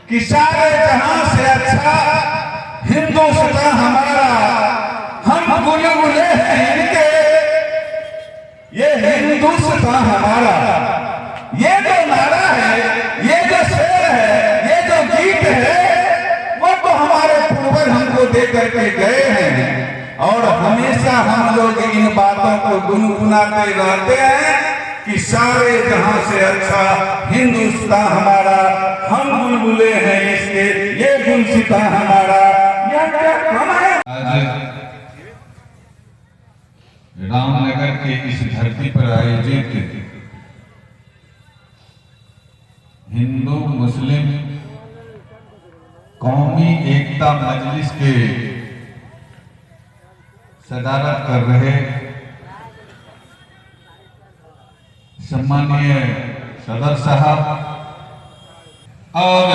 कि सारे जहां से अच्छा हिंदुस्तान हमारा, हम बुलबुले हैं इनके, ये हिंदुस्तान हमारा। ये जो नारा है, ये जो शेर है, ये जो गीत है, वो तो हमारे पूर्वज हमको दे करके गए हैं और हमेशा हम लोग इन बातों को गुनगुनाते रहते हैं कि सारे जहां से अच्छा हिंदुस्तान हमारा, हम बुलबुले हैं इसके, ये गुलसिता हमारा। आज रामनगर के इस धरती पर आयोजित हिंदू मुस्लिम कौमी एकता मजलिस के सदारत कर रहे सम्मानीय सदर साहब और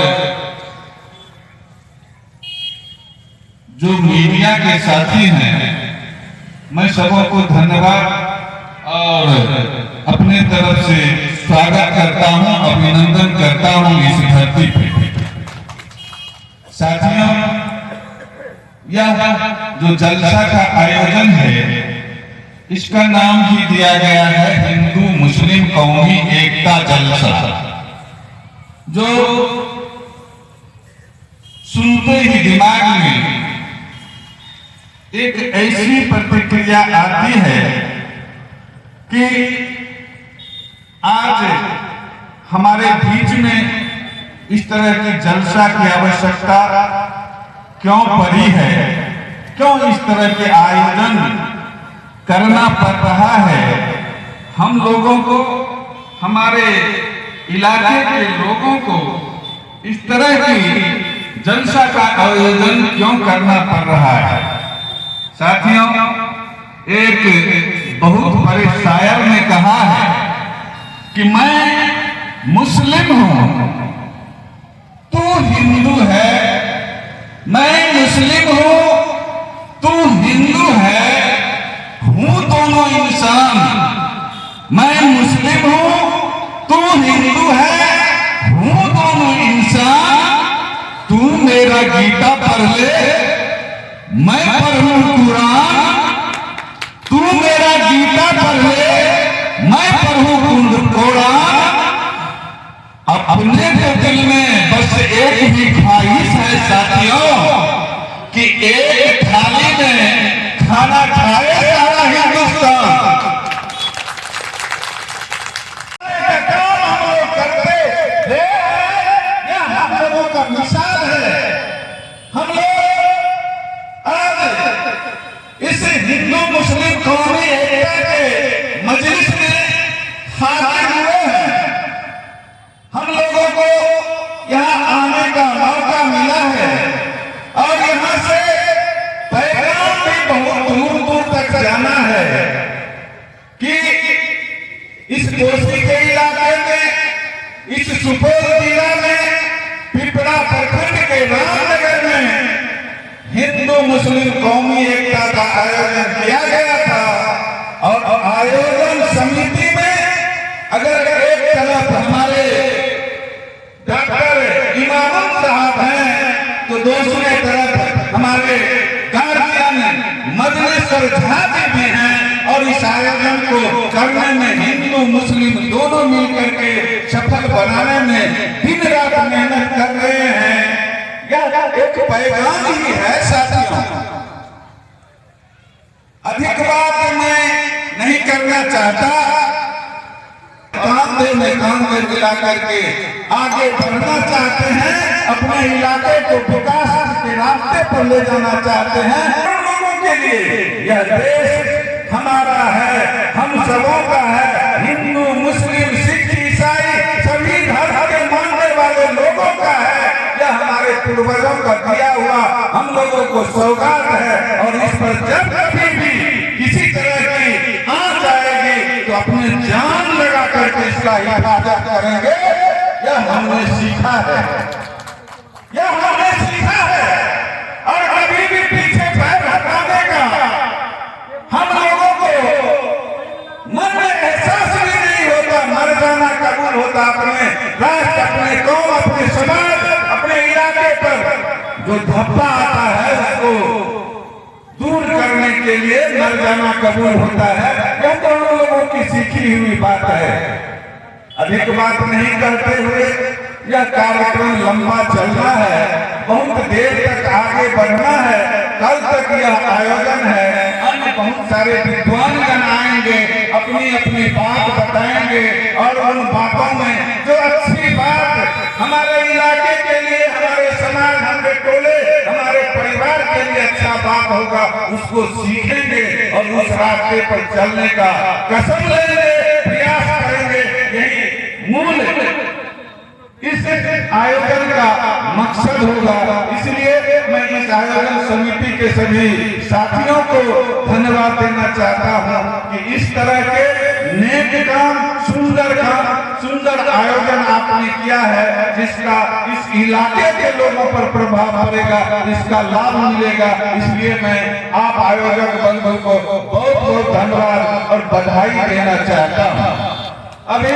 जो मीडिया के साथी हैं, मैं सबों को धन्यवाद और अपने तरफ से स्वागत करता हूं, अभिनंदन करता हूं इस धरती पे। साथियों, यह जो जलसा का आयोजन है, इसका नाम ही दिया गया है हिंदू मुस्लिम कौमी एकता जलसा, जो सुनते ही दिमाग में एक ऐसी प्रतिक्रिया आती है कि आज हमारे बीच में इस तरह की जलसा की आवश्यकता क्यों पड़ी है, क्यों इस तरह के आयोजन करना पड़ रहा है। हम लोगों को, हमारे इलाके के लोगों को इस तरह की जलसा का आयोजन क्यों करना पड़ रहा है। साथियों, एक बहुत बड़े शायर ने कहा है कि मैं मुस्लिम हूं, तू हिंदू है, मैं मुस्लिम हूं, तू हिंदू है, हूं दोनों इंसान। मैं मुस्लिम हूं, तू हिंदू है, हूं दोनों इंसान। तू मेरा गीता पढ़ ले, मैं पढ़ूं कुरान। तू मेरा गीता पढ़ ले, मैं पढ़ूं कुरान। अपने तो दिल में बस एक ही ख्वाहिश है साथियों कि एक थाली में खाना खाए सारा हिंदुस्तान। काम हम लोग करते रहे हैं, यह हम लोगों का मिसाल है। हम लोग आज इस हिंदू मुस्लिम कौमी एकता के मजलिस में हाजिर हुए हैं। हम लोगों को यहाँ आने का मौका मिला है और यहाँ से पैगाम भी बहुत दूर दूर तक जाना है कि इस कोसी के इलाके में, इस सुपौल जिला में, पिपरा प्रखंड के रामनगर में हिंदू मुस्लिम कौमी एकता का आयोजन किया गया था। और आयोजन समिति में अगर एक तरफ हमारे डॉक्टर इमाम साहब हैं तो दूसरे तरफ हमारे गार्जियन मजलिस झाजी भी हैं और इस आयोजन को करने में हिंदू मुस्लिम दोनों मिलकर के सफल बनाने में दिन रात मेहनत कर रहे हैं। यह एक पैगाम ही है साथियों। अधिक बात मैं नहीं करना चाहता। कांधे में कांधे मिला करके आगे बढ़ना चाहते हैं, अपने इलाके को विकास के रास्ते पर ले जाना चाहते हैं। लोगों के लिए यह देश हमारा है, हम सबों का है। हिंदू मुस्लिम सिख ईसाई सभी धर्म के मानने वाले लोगों का है। यह हमारे पूर्वजों का दिया हुआ हम लोगों को सौगात है और इस पर जब कभी भी किसी तरह की आंच आएगी तो अपने जान लगा करके इसका हिफाजत करेंगे। यह हमने सीखा है, यह हमने सीखा है और कभी भी पीछे पैर हटाने का हम लोगों को मन में एहसास भी नहीं होता। मर जाना कबूल होता अपने राष्ट्र, अपने कौम, अपने समाज, अपने जो धब्बा आता है उसको दूर करने के लिए मर जाना कबूल होता है। यह तो हम लोगों की सीखी हुई बात है। अधिक बात नहीं करते हुए यह कार्यक्रम लंबा चलना है, बहुत देर तक आगे बढ़ना है। कल तक यह आयोजन है, अन्य बहुत सारे विद्वानगण आएंगे, अपनी अपनी बात बताएंगे और उन बातों में जो अच्छी बात हमारे इलाके के लिए, हमारे समाज, हमारे टोले, हमारे परिवार के लिए अच्छा बात होगा उसको सीखेंगे और उस रास्ते पर चलने का कसम लेंगे, प्रयास करेंगे। यही मूल इस आयोजन का मकसद होगा। इसलिए मैं इस आयोजन समिति के सभी साथियों को धन्यवाद देना चाहता हूं कि इस तरह के नेक काम, सुंदर आयोजन आपने किया है, जिसका इस इलाके के लोगों पर प्रभाव पड़ेगा, इसका लाभ मिलेगा। इसलिए मैं आप आयोजक बंधु को बहुत बहुत धन्यवाद और बधाई देना चाहता हूँ। अभी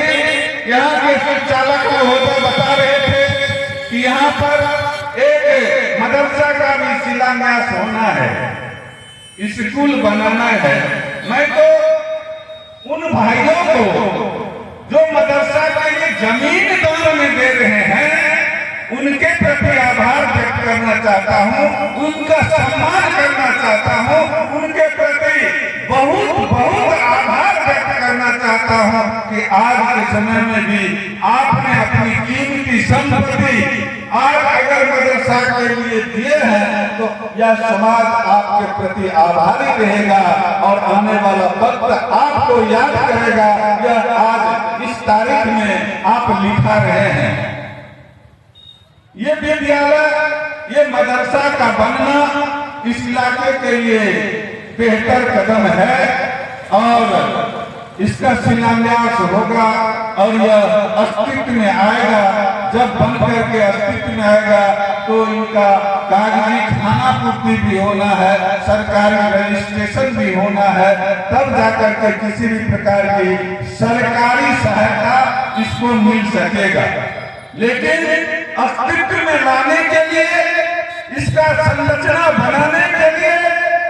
यहाँ के संचालक महोदय बता रहे थे कि यहाँ पर एक मदरसा का भी शिलान्यास होना है, स्कूल बनाना है। मैं तो उन भाइयों को जो मदरसा के लिए जमीन दान में दे रहे हैं उनके प्रति आभार व्यक्त करना चाहता हूँ, उनका सम्मान करना चाहता हूँ, उनके प्रति बहुत बहुत आभार व्यक्त करना चाहता हूँ कि आज के समय में भी आपने अपनी कीमती संपत्ति आज अगर मदरसा के लिए दिए हैं तो यह समाज आपके प्रति आभारी रहेगा और आने वाला वक्त आपको याद करेगा। यह आज इस तारीख में आप लिखा रहे हैं। ये विद्यालय, ये मदरसा का बनना इस इलाके के लिए बेहतर कदम है और इसका शिलान्यास होगा और यह अस्तित्व में आएगा। जब बन करके अस्तित्व में आएगा तो इनका कागजी खाना पूर्ति भी होना है, सरकारी रजिस्ट्रेशन भी होना है, तब जाकर के किसी भी प्रकार की सरकारी सहायता इसको मिल सकेगा। लेकिन अस्तित्व में लाने के लिए, इसका संरचना बनाने के लिए,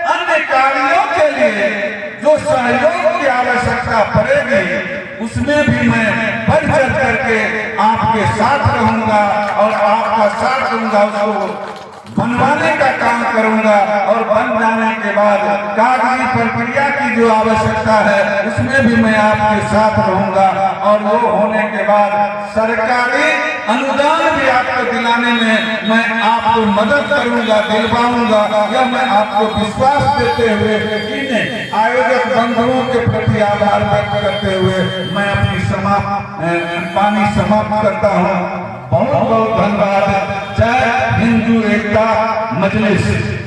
अन्य कार्यों के लिए जो सहयोग की आवश्यकता पड़ेगी उसमें भी मैं बढ़ चढ़ करके आपके साथ रहूंगा और आपका साथ दूंगा, उसको बनवाने का काम करूंगा और बन जाने के बाद कागजी प्रक्रिया की जो आवश्यकता है उसमें भी मैं आपके साथ रहूंगा और वो होने के बाद सरकारी अनुदान भी आपको दिलाने में मैं आपको मदद करूंगा, दिलवाऊंगा। यह मैं आपको विश्वास देते हुए इन आयोजक बंधुओं के प्रति आभार व्यक्त करते हुए मैं अपनी वाणी समाप्त करता हूँ। बहुत बहुत धन्यवाद। जय हिंदू एकता मजलिस।